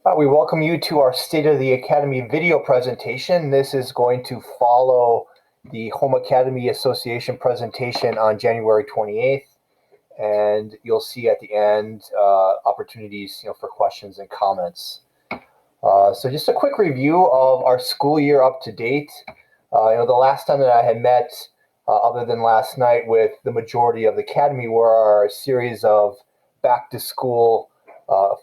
We welcome you to our State of the Academy video presentation. This is going to follow the Home Academy Association presentation on January 28th, and you'll see at the end opportunities for questions and comments. So just a quick review of our school year up to date. The last time that I had met, other than last night, with the majority of the Academy were our series of back to school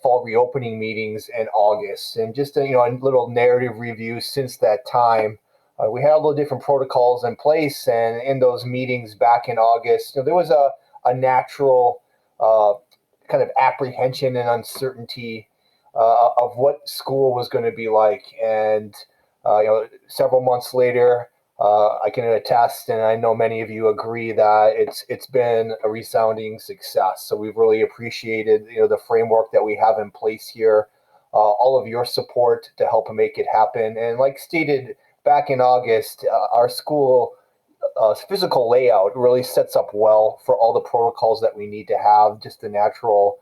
fall reopening meetings in August, and just a little narrative review since that time. We had a little different protocols in place, and in those meetings back in August, there was a natural uh, kind of apprehension and uncertainty of what school was going to be like. And several months later, I can attest, and I know many of you agree that it's been a resounding success. So we've really appreciated the framework that we have in place here, all of your support to help make it happen. And like stated back in August, our school physical layout really sets up well for all the protocols that we need to have, just the natural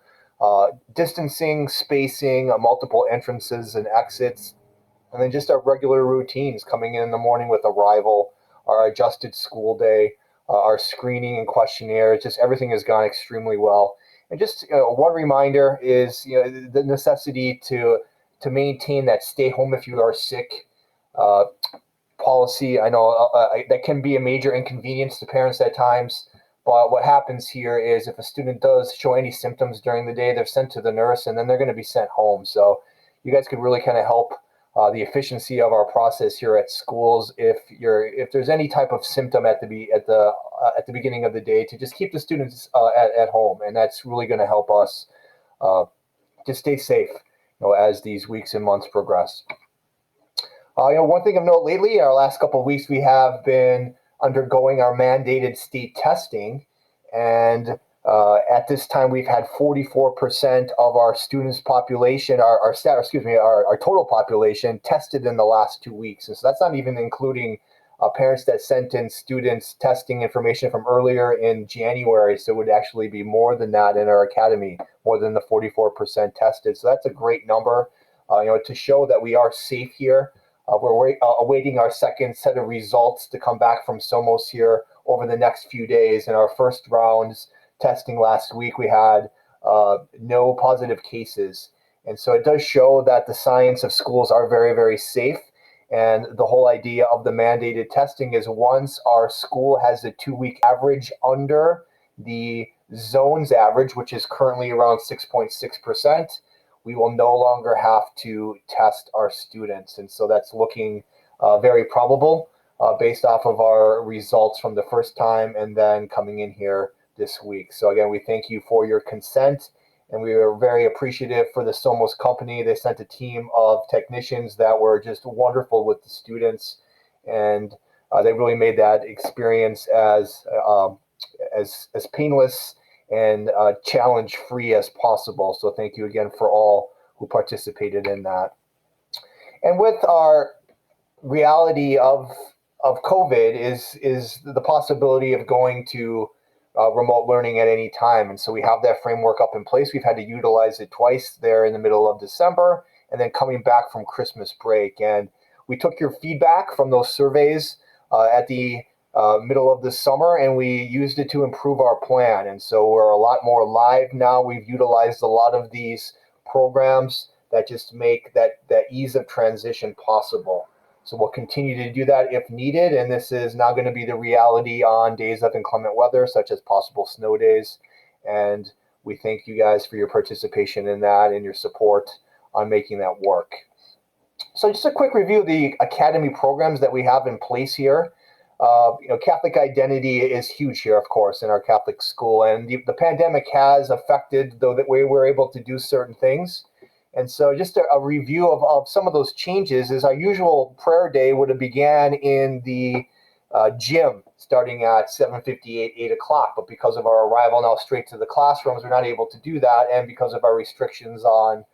distancing, spacing, multiple entrances and exits, and then just our regular routines coming in the morning with arrival, our adjusted school day, our screening and questionnaire. Just everything has gone extremely well. And just one reminder is the necessity to maintain that stay home if you are sick uh, policy. I know that can be a major inconvenience to parents at times. But what happens here is if a student does show any symptoms during the day, they're sent to the nurse and then they're going to be sent home. So you guys could really kind of help the efficiency of our process here at schools if there's any type of symptom at the beginning of the day, to just keep the students at home, and that's really going to help us uh, just stay safe as these weeks and months progress. One thing of note lately, our last couple of weeks, we have been undergoing our mandated state testing, and at this time, we've had 44% of our students' population, our total population, tested in the last 2 weeks, and so that's not even including parents that sent in students testing information from earlier in January. So it would actually be more than that in our academy, more than the 44% tested. So that's a great number, to show that we are safe here. We're awaiting our second set of results to come back from SOMOS here over the next few days. In our first rounds testing last week, we had no positive cases. And so it does show that the science of schools are very, very safe. And the whole idea of the mandated testing is once our school has a 2 week average under the zone's average, which is currently around 6.6%, we will no longer have to test our students. And so that's looking very probable based off of our results from the first time and then coming in here this week. So again, we thank you for your consent, and we are very appreciative for the Somos company. They sent a team of technicians that were just wonderful with the students, and they really made that experience as painless and challenge free as possible. So thank you again for all who participated in that. And with our reality of COVID is the possibility of going to remote learning at any time. And so we have that framework up in place. We've had to utilize it twice there in the middle of December and then coming back from Christmas break. And we took your feedback from those surveys at the middle of the summer, and we used it to improve our plan. And so we're a lot more live now. We've utilized a lot of these programs that just make that ease of transition possible. So we'll continue to do that if needed, and this is now going to be the reality on days of inclement weather, such as possible snow days. And we thank you guys for your participation in that and your support on making that work. So just a quick review of the academy programs that we have in place here. Catholic identity is huge here, of course, in our Catholic school, and the pandemic has affected the way we're able to do certain things. And so just a review of some of those changes is our usual prayer day would have began in the gym starting at 7:58, 8 o'clock. But because of our arrival now straight to the classrooms, we're not able to do that, and because of our restrictions on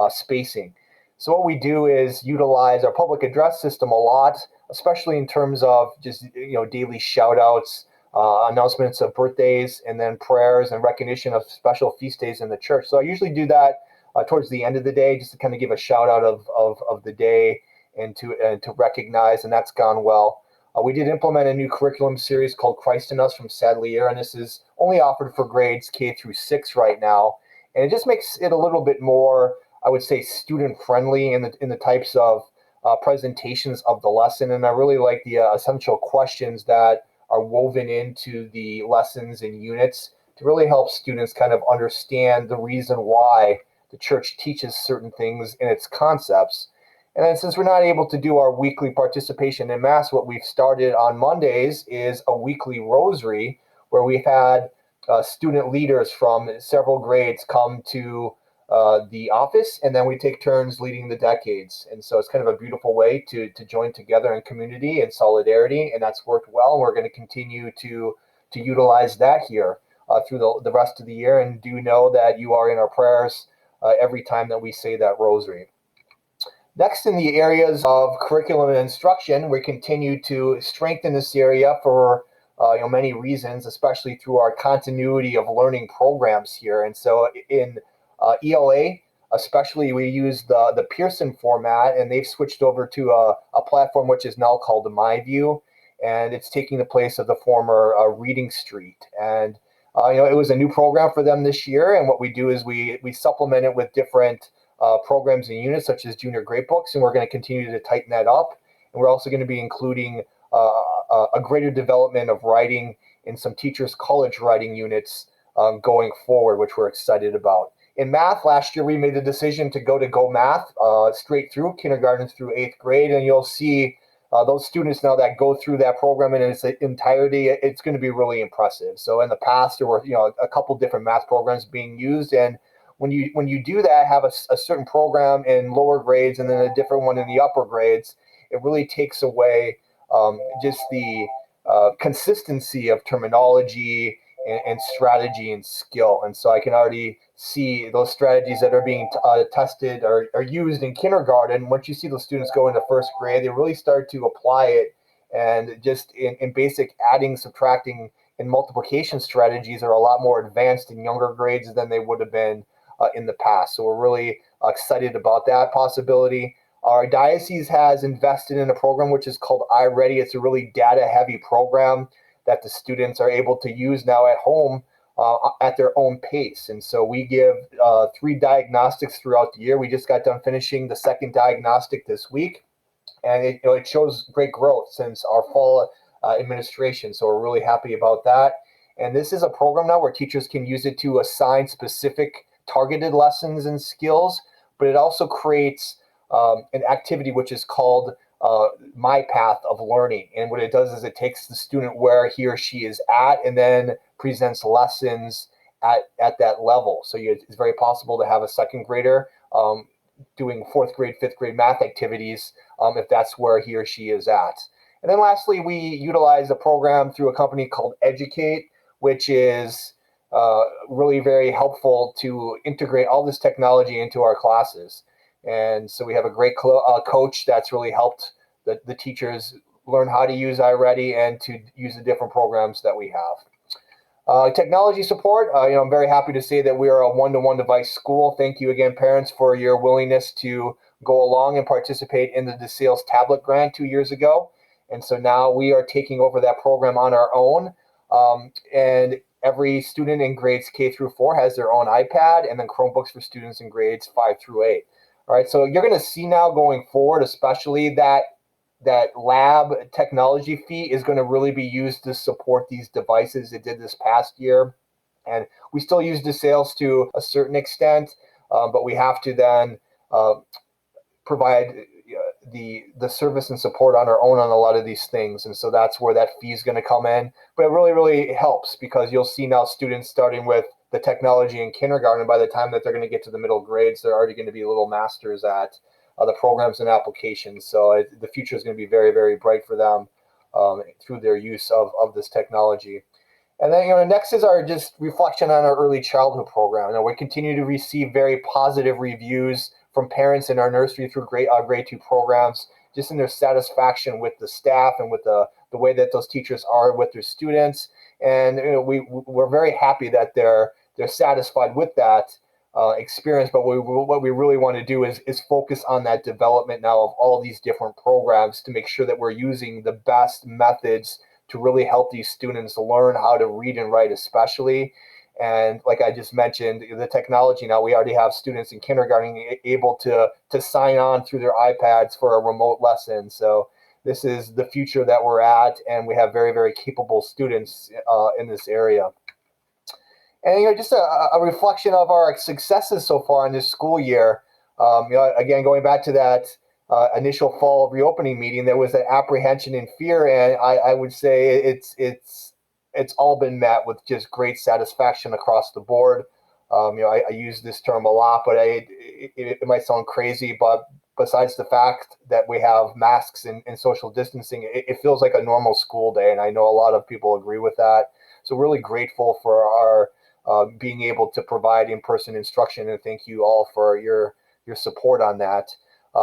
spacing. So what we do is utilize our public address system a lot, especially in terms of just daily shout outs, announcements of birthdays, and then prayers and recognition of special feast days in the church. So I usually do that towards the end of the day, just to kind of give a shout out of the day and to recognize, and that's gone well. We did implement a new curriculum series called Christ in Us from Sadlier, and this is only offered for grades K through 6 right now. And it just makes it a little bit more, I would say, student friendly in the types of presentations of the lesson. And I really like the essential questions that are woven into the lessons and units to really help students kind of understand the reason why the church teaches certain things in its concepts. And then since we're not able to do our weekly participation in Mass, what we've started on Mondays is a weekly rosary where we've had student leaders from several grades come to the office, and then we take turns leading the decades. And so it's kind of a beautiful way to join together in community and solidarity, and that's worked well. And we're going to continue to utilize that here through the rest of the year. And do know that you are in our prayers every time that we say that rosary. Next, in the areas of curriculum and instruction, we continue to strengthen this area for many reasons, especially through our continuity of learning programs here. And so in ELA, especially, we use the Pearson format, and they've switched over to a platform which is now called the MyView, and it's taking the place of the former Reading Street. And it was a new program for them this year, and what we do is we supplement it with different programs and units such as junior grade books, and we're going to continue to tighten that up. And we're also going to be including a greater development of writing in some teachers' college writing units going forward, which we're excited about. In math, last year we made the decision to go Math straight through kindergarten through 8th grade, and you'll see those students now that go through that program in its entirety. It's going to be really impressive. So in the past, there were a couple different math programs being used, and when you do that, have a certain program in lower grades and then a different one in the upper grades, it really takes away just the consistency of terminology and strategy and skill. And so I can already see those strategies that are being tested or used in kindergarten. Once you see those students go into 1st grade, they really start to apply it. And just in basic adding, subtracting, and multiplication strategies are a lot more advanced in younger grades than they would have been in the past. So we're really excited about that possibility. Our diocese has invested in a program which is called iReady. It's a really data-heavy program that the students are able to use now at home at their own pace. And so we give 3 diagnostics throughout the year. We just got done finishing the 2nd diagnostic this week, and it shows great growth since our fall administration. So we're really happy about that. And this is a program now where teachers can use it to assign specific targeted lessons and skills, but it also creates an activity which is called My Path of Learning. And what it does is it takes the student where he or she is at and then presents lessons at that level. So it's very possible to have a 2nd grader doing 4th grade, 5th grade math activities if that's where he or she is at. And then lastly, we utilize a program through a company called Educate, which is really very helpful to integrate all this technology into our classes. And so we have a great coach that's really helped the teachers learn how to use iReady and to use the different programs that we have. Technology support, I'm very happy to say that we are a one-to-one device school. Thank you again, parents, for your willingness to go along and participate in the DeSales tablet grant 2 years ago. And so now we are taking over that program on our own. And every student in grades K through 4 has their own iPad, and then Chromebooks for students in grades 5 through 8. All right, so you're going to see now going forward, especially that lab technology fee is going to really be used to support these devices. It did this past year, and we still use DeSales to a certain extent, but we have to then provide the service and support on our own on a lot of these things. And so that's where that fee is going to come in. But it really, really helps because you'll see now students starting with the technology in kindergarten. By the time that they're going to get to the middle grades, they're already going to be little masters at the programs and applications. So the future is going to be very, very bright for them through their use of this technology. And then, next is our just reflection on our early childhood program. We continue to receive very positive reviews from parents in our nursery through grade 2 programs, just in their satisfaction with the staff and with the way that those teachers are with their students. And we're very happy that they're satisfied with that. experience, but what we really want to do is focus on that development now of all these different programs to make sure that we're using the best methods to really help these students learn how to read and write, especially. And like I just mentioned, the technology now, we already have students in kindergarten able to sign on through their iPads for a remote lesson. So this is the future that we're at, and we have very, very capable students in this area. And just a reflection of our successes so far in this school year. Again, going back to that initial fall reopening meeting, there was an apprehension and fear, and I would say it's all been met with just great satisfaction across the board. I use this term a lot, but it might sound crazy, but besides the fact that we have masks and social distancing, it feels like a normal school day, and I know a lot of people agree with that. So really grateful for our being able to provide in-person instruction, and thank you all for your support on that.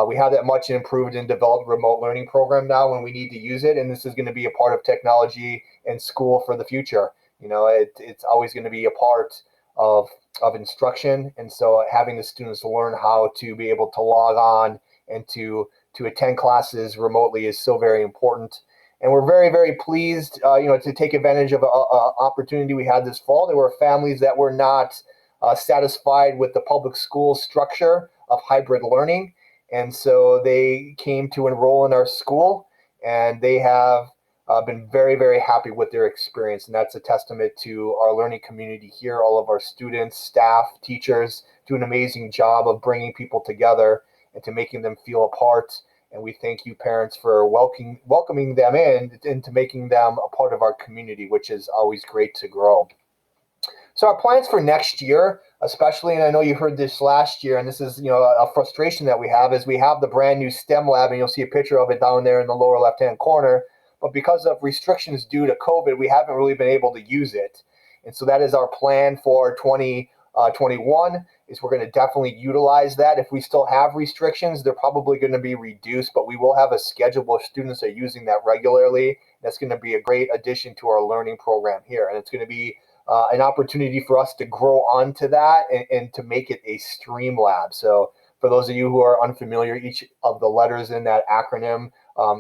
We have that much improved and developed remote learning program now when we need to use it, and this is going to be a part of technology and school for the future. It's always going to be a part of instruction, and so having the students learn how to be able to log on and to attend classes remotely is so very important. And we're very, very pleased, to take advantage of an opportunity we had this fall. There were families that were not satisfied with the public school structure of hybrid learning. And so they came to enroll in our school, and they have been very, very happy with their experience. And that's a testament to our learning community here. All of our students, staff, teachers do an amazing job of bringing people together and to making them feel a part. And we thank you, parents, for welcoming them in into making them a part of our community, which is always great to grow. So our plans for next year, especially, and I know you heard this last year, and this is a frustration that we have, is we have the brand new STEM lab, and you'll see a picture of it down there in the lower left-hand corner. But because of restrictions due to COVID, we haven't really been able to use it. And so that is our plan for 2021, is we're going to definitely utilize that. If we still have restrictions, they're probably going to be reduced, but we will have a schedule of students that are using that regularly. That's going to be a great addition to our learning program here. And it's going to be an opportunity for us to grow onto that and to make it a stream lab. So for those of you who are unfamiliar, each of the letters in that acronym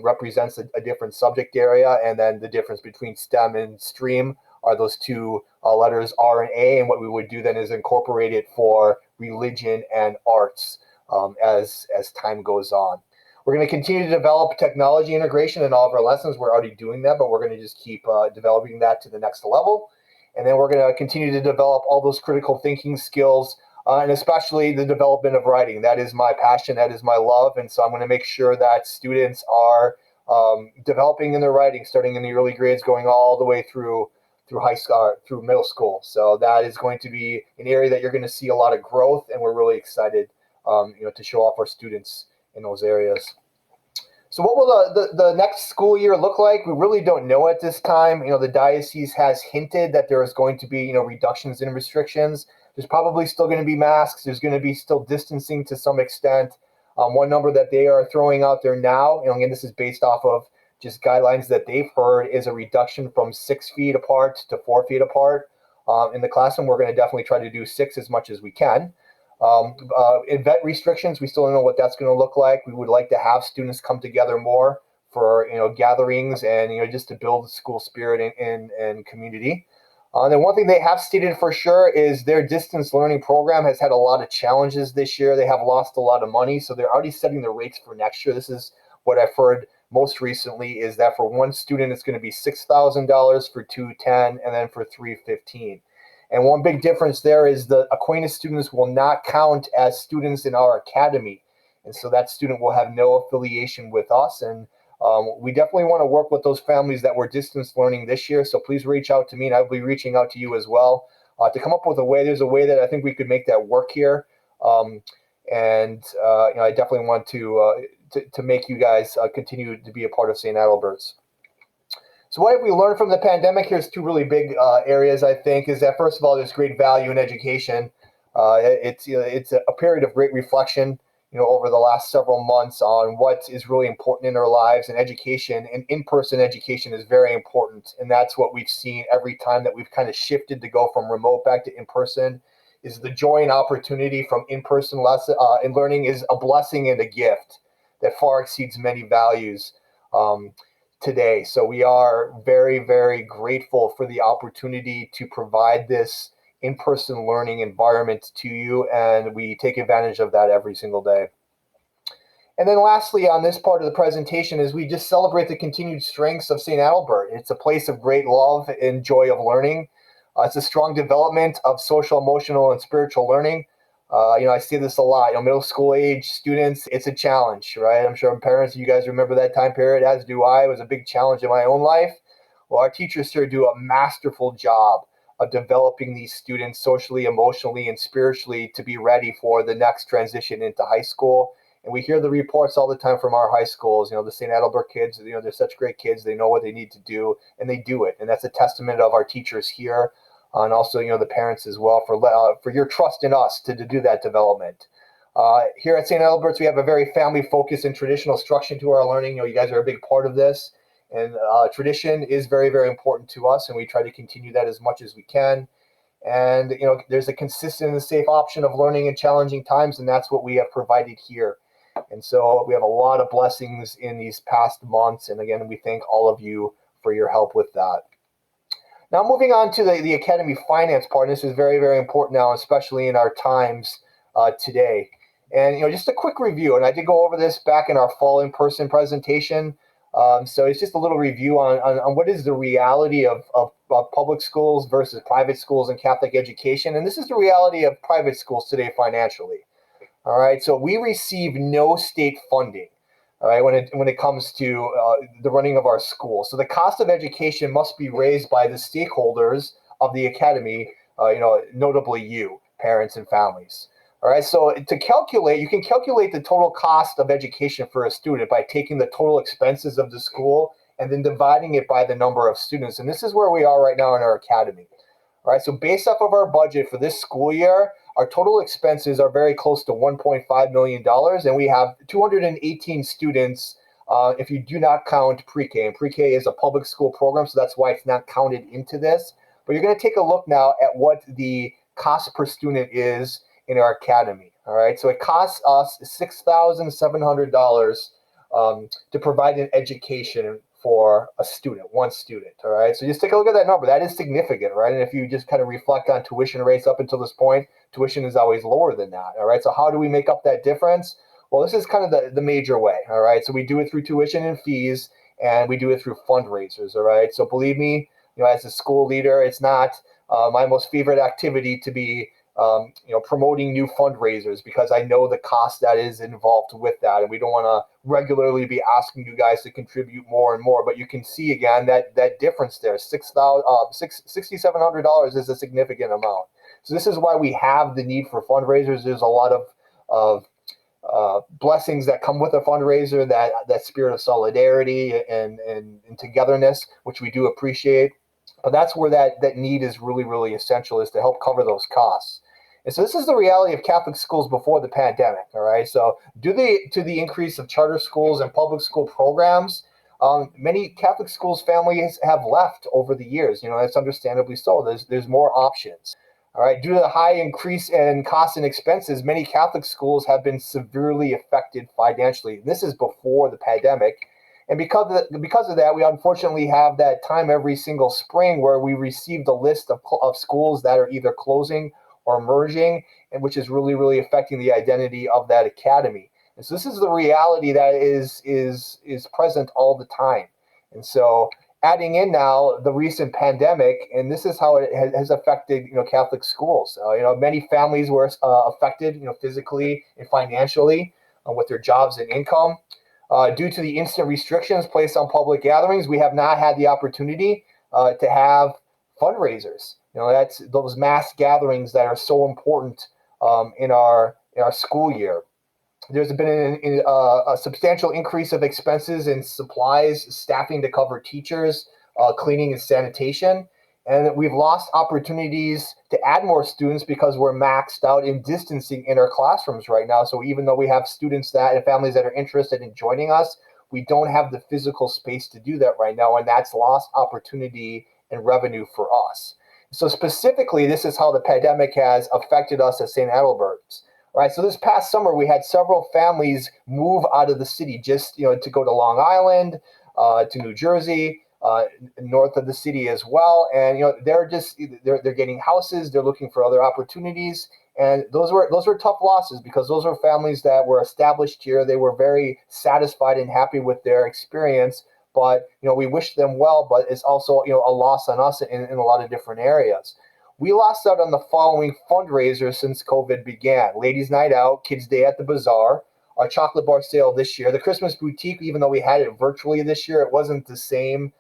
represents a different subject area, and then the difference between STEM and stream are those two letters R and A, and what we would do then is incorporate it for religion and arts as time goes on. We're going to continue to develop technology integration in all of our lessons. We're already doing that, but we're going to just keep developing that to the next level. And then we're going to continue to develop all those critical thinking skills, and especially the development of writing. That is my passion. That is my love. And so I'm going to make sure that students are developing in their writing, starting in the early grades, going all the way through high school, through middle school. So that is going to be an area that you're going to see a lot of growth, and we're really excited, to show off our students in those areas. So what will the next school year look like? We really don't know at this time. The diocese has hinted that there is going to be, reductions in restrictions. There's probably still going to be masks. There's going to be still distancing to some extent. One number that they are throwing out there now, again, this is based off of just guidelines that they've heard, is a reduction from 6 feet apart to 4 feet apart. In the classroom, we're going to definitely try to do 6 as much as we can. Event restrictions, we still don't know what that's going to look like. We would like to have students come together more for gatherings and just to build school spirit and community. Then one thing they have stated for sure is their distance learning program has had a lot of challenges this year. They have lost a lot of money, so they're already setting the rates for next year. This is what I've heard most recently, is that for one student it's going to be $6,000, for two $10,000, and then for three $15,000. And one big difference there is the Aquinas students will not count as students in our academy. And so that student will have no affiliation with us. And we definitely want to work with those families that were distance learning this year. So please reach out to me, and I'll be reaching out to you as well to come up with a way. There's a way that I think we could make that work here. I definitely want to make you guys continue to be a part of St. Adalbert's. So what have we learned from the pandemic? Here's two really big areas, I think, is that, first of all, there's great value in education. It's a period of great reflection, over the last several months on what is really important in our lives, and education and in-person education is very important. And that's what we've seen every time that we've kind of shifted to go from remote back to in-person, is the joy and opportunity from in-person lesson and learning is a blessing and a gift that far exceeds many values today. So we are very, very grateful for the opportunity to provide this in-person learning environment to you, and we take advantage of that every single day. And then lastly, on this part of the presentation is we just celebrate the continued strengths of St. Adalbert. It's a place of great love and joy of learning. It's a strong development of social, emotional, and spiritual learning. I see this a lot. Middle school age students, it's a challenge, right? I'm sure parents, you guys remember that time period, as do I. It was a big challenge in my own life. Well, our teachers here do a masterful job of developing these students socially, emotionally, and spiritually to be ready for the next transition into high school. And we hear the reports all the time from our high schools, the St. Adalbert kids, they're such great kids. They know what they need to do, and they do it. And that's a testament of our teachers here, and also, the parents as well for your trust in us to do that development. Here at St. Adalbert's, we have a very family-focused and traditional structure to our learning. You guys are a big part of this. And tradition is very, very important to us, and we try to continue that as much as we can. And, there's a consistent and safe option of learning in challenging times, and that's what we have provided here. And so we have a lot of blessings in these past months. And again, we thank all of you for your help with that. Now, moving on to the Academy finance part, this is very, very important now, especially in our times today. And, just a quick review, and I did go over this back in our fall in-person presentation. So it's just a little review on what is the reality of public schools versus private schools and Catholic education. And this is the reality of private schools today financially. All right, so we receive no state funding, all right, when it comes to the running of our school. So the cost of education must be raised by the stakeholders of the academy, notably you, parents and families. All right, so you can calculate the total cost of education for a student by taking the total expenses of the school and then dividing it by the number of students. And this is where we are right now in our academy. All right, so based off of our budget for this school year, our total expenses are very close to $1.5 million, and we have 218 students if you do not count pre-K. And pre-K is a public school program, so that's why it's not counted into this. But you're going to take a look now at what the cost per student is in our academy. All right, so it costs us $6,700 to provide an education for a student, one student. All right, so just take a look at that number. That is significant, right? And if you just kind of reflect on tuition rates up until this point, tuition is always lower than that. All right, so how do we make up that difference? Well, this is kind of the major way. All right, so we do it through tuition and fees, and we do it through fundraisers. All right, so believe me, as a school leader, it's not my most favorite activity to be promoting new fundraisers, because I know the cost that is involved with that, and we don't want to regularly be asking you guys to contribute more and more. But you can see again that difference there. $6,700 is a significant amount. So this is why we have the need for fundraisers. There's a lot of blessings that come with a fundraiser, that spirit of solidarity and togetherness, which we do appreciate. But that's where that need is really, really essential, is to help cover those costs. And so this is the reality of Catholic schools before the pandemic, all right? So due to the increase of charter schools and public school programs, many Catholic schools families have left over the years. That's understandably so. There's more options. All right. Due to the high increase in costs and expenses, many Catholic schools have been severely affected financially. This is before the pandemic. And because of that, we unfortunately have that time every single spring where we received a list of schools that are either closing or merging, and which is really, really affecting the identity of that academy. And so this is the reality that is present all the time. And so adding in now the recent pandemic, and this is how it has affected Catholic schools. Many families were affected physically and financially with their jobs and income. Due to the instant restrictions placed on public gatherings, we have not had the opportunity to have fundraisers. That's those mass gatherings that are so important in our school year. There's been a substantial increase of expenses in supplies, staffing to cover teachers, cleaning and sanitation. And we've lost opportunities to add more students because we're maxed out in distancing in our classrooms right now. So even though we have students and families that are interested in joining us, we don't have the physical space to do that right now. And that's lost opportunity and revenue for us. So specifically, this is how the pandemic has affected us at St. Adalbert's. All right, so this past summer, we had several families move out of the city just, to go to Long Island, to New Jersey, north of the city as well. And, they're getting houses, they're looking for other opportunities. And those were tough losses because those were families that were established here. They were very satisfied and happy with their experience. But, we wish them well, but it's also, a loss on us in a lot of different areas. We lost out on the following fundraisers since COVID began: Ladies' Night Out, Kids' Day at the Bazaar, our chocolate bar sale this year, the Christmas boutique. Even though we had it virtually this year, it wasn't the same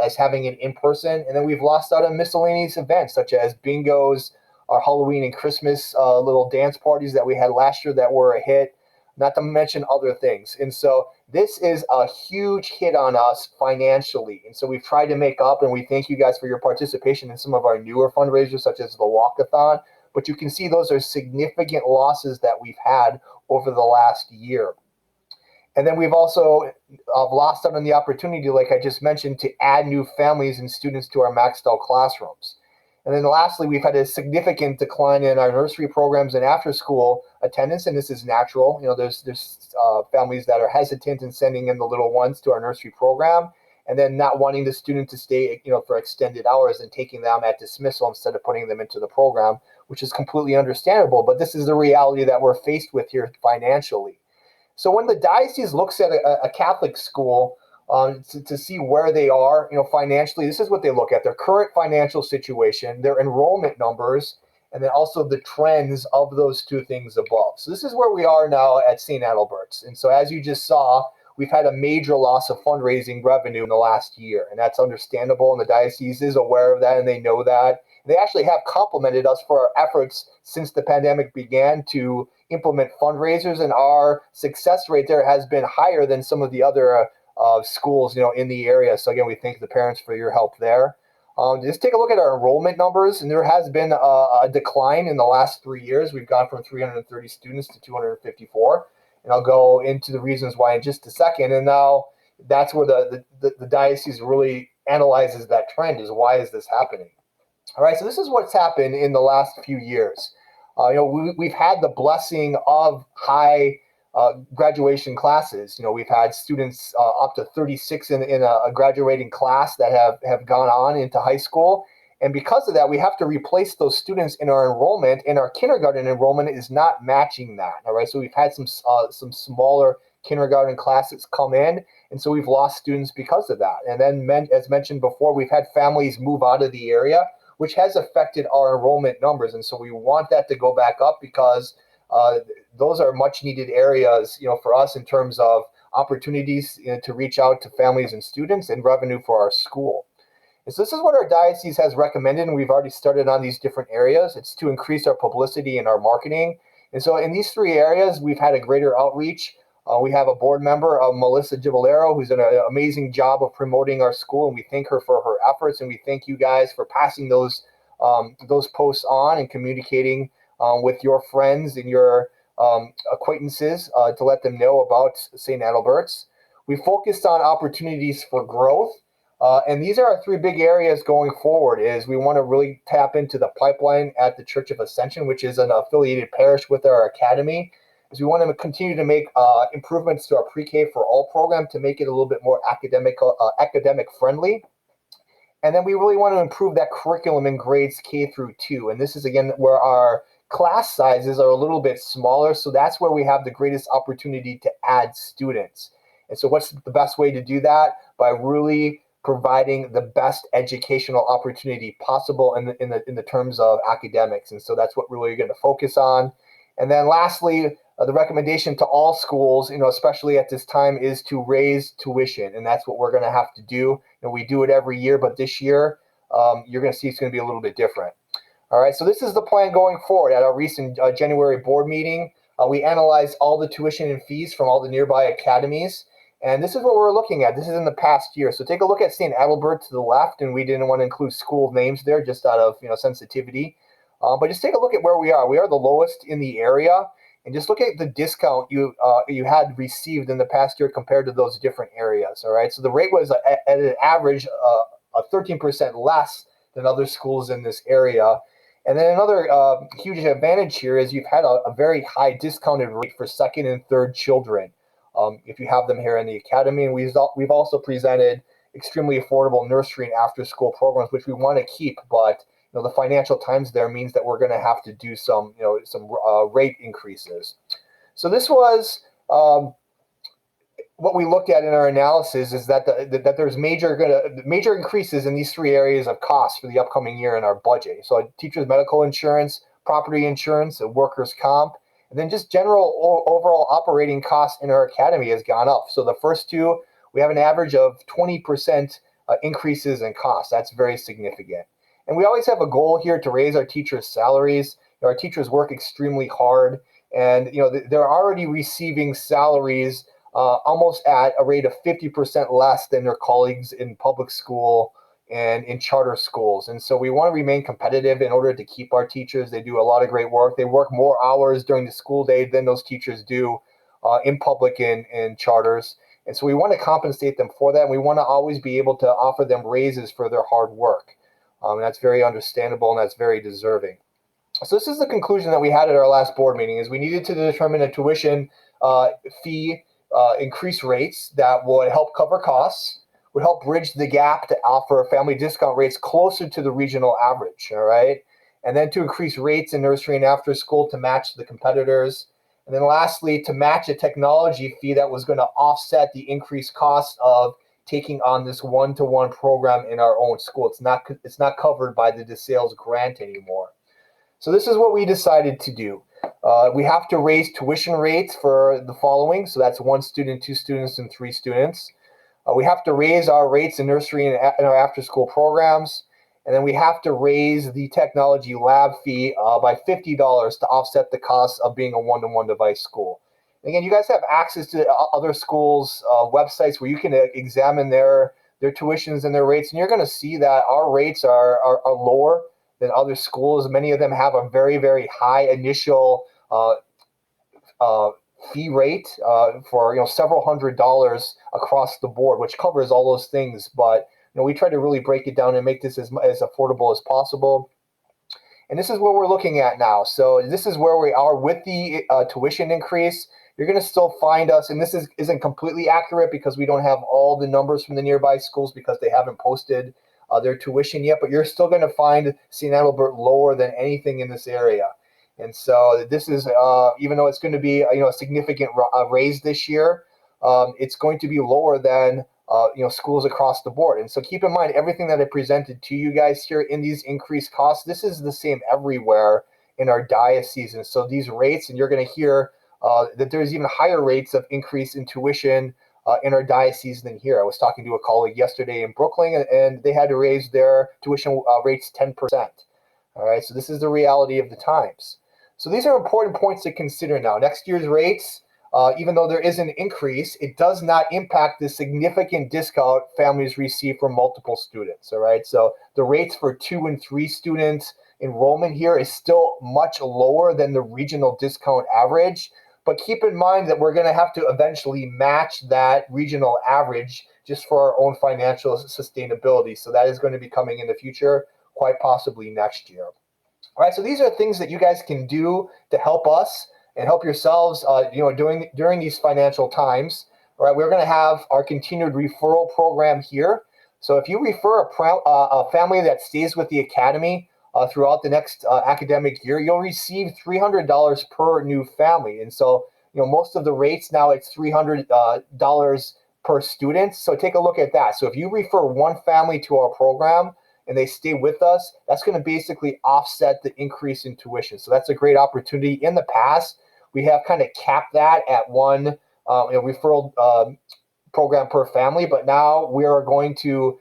as having it in person. And then we've lost out on miscellaneous events such as bingos, our Halloween and Christmas little dance parties that we had last year that were a hit, not to mention other things. And so this is a huge hit on us financially. And so we've tried to make up, and we thank you guys for your participation in some of our newer fundraisers, such as the Walkathon. But you can see those are significant losses that we've had over the last year. And then we've also lost out on the opportunity, like I just mentioned, to add new families and students to our maxed out classrooms. And then lastly, we've had a significant decline in our nursery programs and after school attendance, and this is natural. There's families that are hesitant in sending in the little ones to our nursery program, and then not wanting the student to stay, for extended hours and taking them at dismissal instead of putting them into the program, which is completely understandable. But this is the reality that we're faced with here financially. So when the diocese looks at a Catholic school, to see where they are, financially, this is what they look at: their current financial situation, their enrollment numbers, and then also the trends of those two things above. So this is where we are now at St. Adalbert's. And so as you just saw, we've had a major loss of fundraising revenue in the last year, and that's understandable. And the diocese is aware of that, and they know that. They actually have complimented us for our efforts since the pandemic began to implement fundraisers, and our success rate there has been higher than some of the other schools, in the area. So again, we thank the parents for your help there. Just take a look at our enrollment numbers, and there has been a decline in the last 3 years. We've gone from 330 students to 254, and I'll go into the reasons why in just a second. And now that's where the diocese really analyzes that trend: is why is this happening? All right, so this is what's happened in the last few years. We've had the blessing of high graduation classes. We've had students up to 36 in a graduating class that have gone on into high school. And because of that, we have to replace those students in our enrollment, and our kindergarten enrollment is not matching that. All right, so we've had some smaller kindergarten classes come in, and so we've lost students because of that. And then, as mentioned before, we've had families move out of the area, which has affected our enrollment numbers. And so we want that to go back up because those are much needed areas, for us in terms of opportunities to reach out to families and students and revenue for our school. And so this is what our diocese has recommended, and we've already started on these different areas. It's to increase our publicity and our marketing. And so in these 3 areas, we've had a greater outreach. We have a board member, Melissa Gibolero, who's done an amazing job of promoting our school, and we thank her for her efforts, and we thank you guys for passing those posts on and communicating with your friends and your acquaintances to let them know about St. Adalbert's. We focused on opportunities for growth, and these are our 3 big areas going forward. Is we want to really tap into the pipeline at the Church of Ascension, which is an affiliated parish with our academy. Is we want to continue to make improvements to our pre-K for all program to make it a little bit more academic friendly. And then we really want to improve that curriculum in grades K through 2. And this is, again, where our class sizes are a little bit smaller. So that's where we have the greatest opportunity to add students. And so what's the best way to do that? By really providing the best educational opportunity possible in the terms of academics. And so that's what really you're going to focus on. And then lastly, the recommendation to all schools, especially at this time, is to raise tuition. And that's what we're going to have to do. We do it every year, but this year, you're going to see it's going to be a little bit different. All right, so this is the plan going forward. At our recent January board meeting, we analyzed all the tuition and fees from all the nearby academies. And this is what we're looking at. This is in the past year. So take a look at St. Adalbert to the left, and we didn't want to include school names there just out of sensitivity. But just take a look at where we are. We are the lowest in the area. And just look at the discount you had received in the past year compared to those different areas. All right, so the rate was at an average of 13% less than other schools in this area. And then another huge advantage here is you've had a very high discounted rate for second and third children if you have them here in the academy. And we've also presented extremely affordable nursery and after-school programs, which we want to keep, but the financial times there means that we're going to have to do some rate increases. So this was what we looked at in our analysis, is that there's major increases in these three areas of costs for the upcoming year in our budget. So teachers' medical insurance, property insurance, workers' comp, and then just general overall operating costs in our academy has gone up. So the first two, we have an average of 20% increases in costs. That's very significant. And we always have a goal here to raise our teachers' salaries. Our teachers work extremely hard, and they're already receiving salaries almost at a rate of 50% less than their colleagues in public school and in charter schools. And so we want to remain competitive in order to keep our teachers. They do a lot of great work. They work more hours during the school day than those teachers do in public and charters. And so we want to compensate them for that. And we want to always be able to offer them raises for their hard work. And that's very understandable, and that's very deserving. So this is the conclusion that we had at our last board meeting, is we needed to determine a tuition fee increase rates that would help cover costs, would help bridge the gap to offer family discount rates closer to the regional average, all right? And then to increase rates in nursery and after school to match the competitors. And then lastly, to match a technology fee that was going to offset the increased cost of taking on this one-to-one program in our own school. It's not covered by the DeSales grant anymore. So this is what we decided to do. We have to raise tuition rates for the following. So that's 1 student, 2 students, and 3 students. We have to raise our rates in nursery and our after-school programs. And then we have to raise the technology lab fee by $50 to offset the cost of being a one-to-one device school. Again, you guys have access to other schools' websites where you can examine their tuitions and their rates, and you're going to see that our rates are lower than other schools. Many of them have a very, very high initial fee rate for several $100s across the board, which covers all those things. But we try to really break it down and make this as affordable as possible. And this is what we're looking at now. So this is where we are with the tuition increase. You're going to still find us, and this isn't completely accurate because we don't have all the numbers from the nearby schools because they haven't posted their tuition yet, but you're still going to find St. Adalbert lower than anything in this area. And so this is, even though it's going to be a significant raise this year, it's going to be lower than schools across the board. And so keep in mind, everything that I presented to you guys here in these increased costs, this is the same everywhere in our diocese. And so these rates, and you're going to hear that there's even higher rates of increase in tuition in our diocese than here. I was talking to a colleague yesterday in Brooklyn, and they had to raise their tuition rates 10%. All right, so this is the reality of the times. So these are important points to consider now. Next year's rates, even though there is an increase, it does not impact the significant discount families receive from multiple students. All right, so the rates for 2 and 3 students enrollment here is still much lower than the regional discount average. But keep in mind that we're going to have to eventually match that regional average just for our own financial sustainability. So that is going to be coming in the future, quite possibly next year. All right, so these are things that you guys can do to help us and help yourselves, during these financial times. All right, we're going to have our continued referral program here. So if you refer a family that stays with the academy throughout the next academic year, you'll receive $300 per new family. And so, most of the rates now, it's $300 per student. So take a look at that. So if you refer one family to our program and they stay with us, that's going to basically offset the increase in tuition. So that's a great opportunity. In the past, we have kind of capped that at one referral program per family, but now we are going to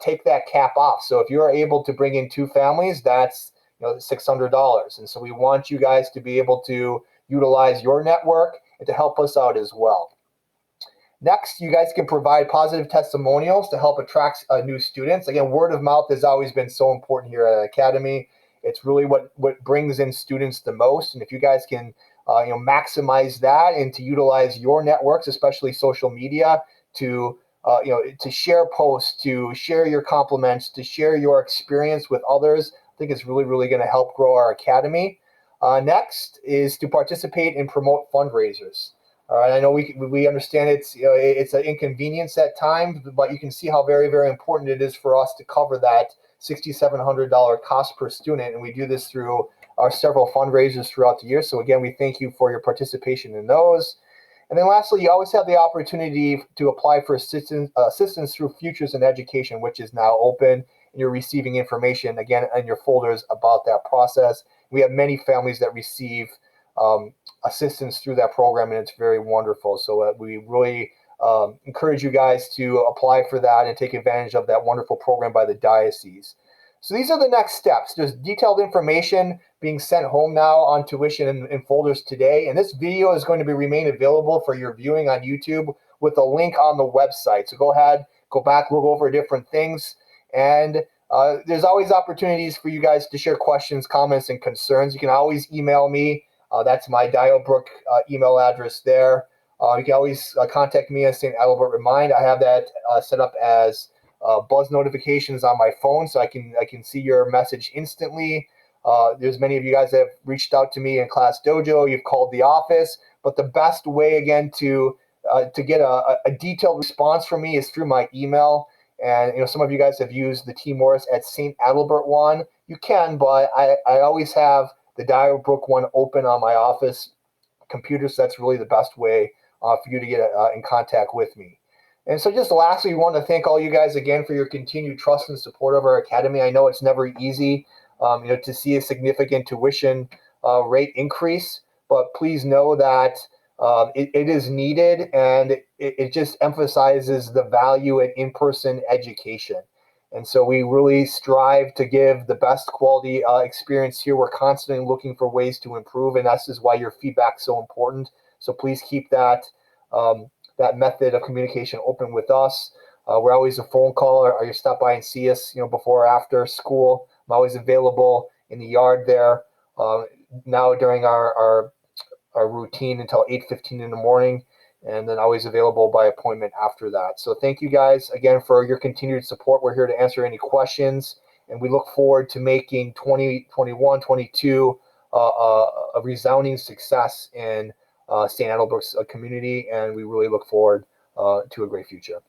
take that cap off. So if you're able to bring in 2 families, that's $600. And so we want you guys to be able to utilize your network and to help us out as well. Next, you guys can provide positive testimonials to help attract new students. Again, word of mouth has always been so important here at Academy. It's really what brings in students the most. And if you guys can maximize that and to utilize your networks, especially social media, to to share posts, to share your compliments, to share your experience with others. I think it's really, really going to help grow our academy. Next is to participate and promote fundraisers. All right, I know we understand it's an inconvenience at times, but you can see how very, very important it is for us to cover that $6,700 cost per student, and we do this through our several fundraisers throughout the year. So again, we thank you for your participation in those. And then lastly, you always have the opportunity to apply for assistance through Futures in Education, which is now open, and you're receiving information, again, in your folders about that process. We have many families that receive assistance through that program, and it's very wonderful. So we really encourage you guys to apply for that and take advantage of that wonderful program by the diocese. So these are the next steps. There's detailed information being sent home now on tuition in folders today. And this video is going to remain available for your viewing on YouTube with a link on the website. So go ahead, go back, look over different things. And there's always opportunities for you guys to share questions, comments, and concerns. You can always email me. That's my Dialbrook email address there. You can always contact me at St. Adalbert Remind. I have that set up as buzz notifications on my phone, so I can see your message instantly. There's many of you guys that have reached out to me in Class Dojo. You've called the office, but the best way again to get a detailed response from me is through my email. And some of you guys have used the T. Morris at St. Adalbert one. You can, but I always have the Dialbrook one open on my office computer, so that's really the best way for you to get in contact with me. And so just lastly, we want to thank all you guys again for your continued trust and support of our academy. I know it's never easy to see a significant tuition rate increase, but please know that it is needed, and it just emphasizes the value in in-person education. And so we really strive to give the best quality experience here. We're constantly looking for ways to improve, and this is why your feedback is so important. So please keep that that method of communication open with us. We're always a phone call, or you stop by and see us, before or after school. I'm always available in the yard there. Now during our routine until 8:15 in the morning, and then always available by appointment after that. So thank you guys again for your continued support. We're here to answer any questions, and we look forward to making 2021-22 a resounding success in St. Adalbert's community, and we really look forward to a great future.